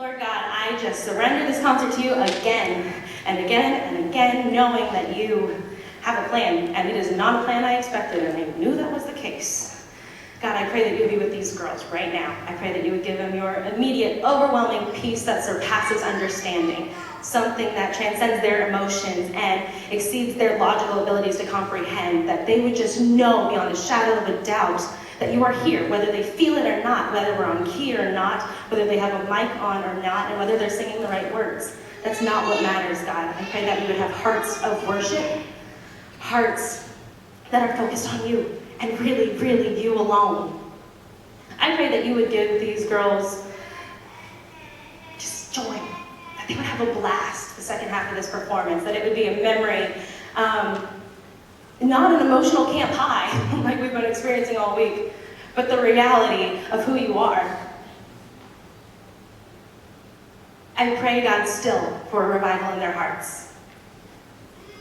Lord God, I just surrender this concert to you again and again and again, knowing that you have a plan, and it is not a plan I expected, and I knew that was the case. God, I pray that you would be with these girls right now. I pray that you would give them your immediate, overwhelming peace that surpasses understanding, something that transcends their emotions and exceeds their logical abilities to comprehend, that they would just know beyond a shadow of a doubt that you are here, whether they feel it or not, whether we're on key or not, whether they have a mic on or not, and whether they're singing the right words. That's not what matters, God. I pray that we would have hearts of worship, hearts that are focused on you and really, really you alone. I pray that you would give these girls just joy, that they would have a blast the second half of this performance, that it would be a memory, not an emotional camp high like we've been experiencing all week, but the reality of who you are. I pray, God, still for a revival in their hearts.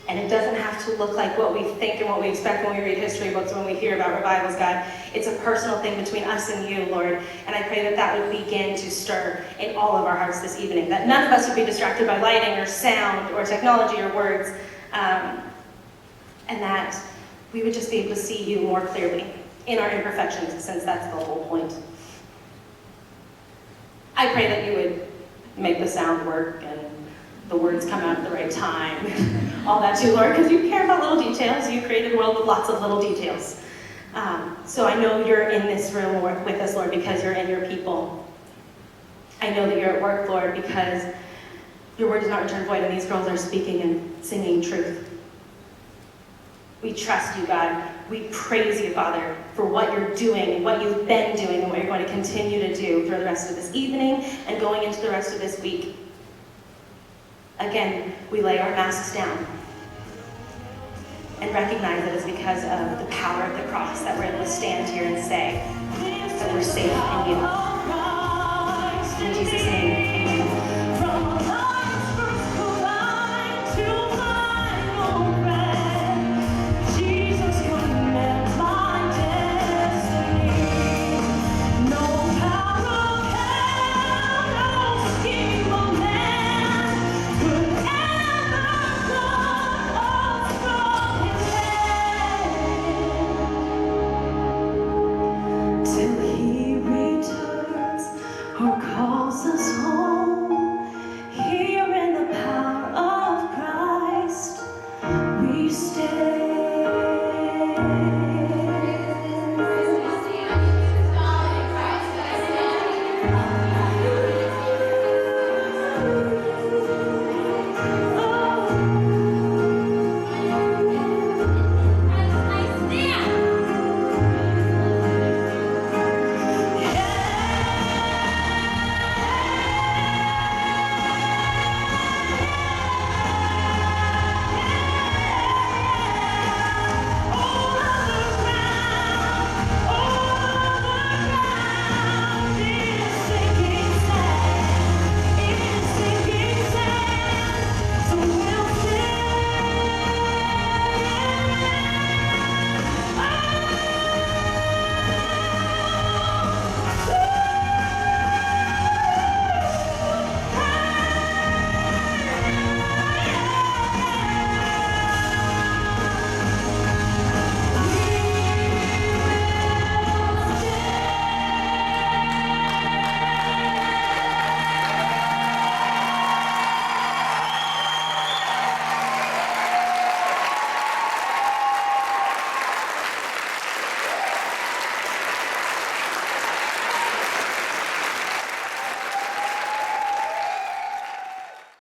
And it doesn't have to look like what we think and what we expect when we read history books, when we hear about revivals, God. It's a personal thing between us and you, Lord. And I pray that that would begin to stir in all of our hearts this evening, that none of us would be distracted by lighting or sound or technology or words, and that we would just be able to see you more clearly in our imperfections, since that's the whole point. I pray that you would make the sound work and the words come out at the right time, all that too, Lord, because you care about little details. You created a world with lots of little details. So I know you're in this room with us, Lord, because you're in your people. I know that you're at work, Lord, because your word does not return void, and these girls are speaking and singing truth. We trust you, God. We praise you, Father, for what you're doing and what you've been doing and what you're going to continue to do for the rest of this evening and going into the rest of this week. Again, we lay our masks down and recognize that it's because of the power of the cross that we're able to stand here and say that we're safe in you. In Jesus' name.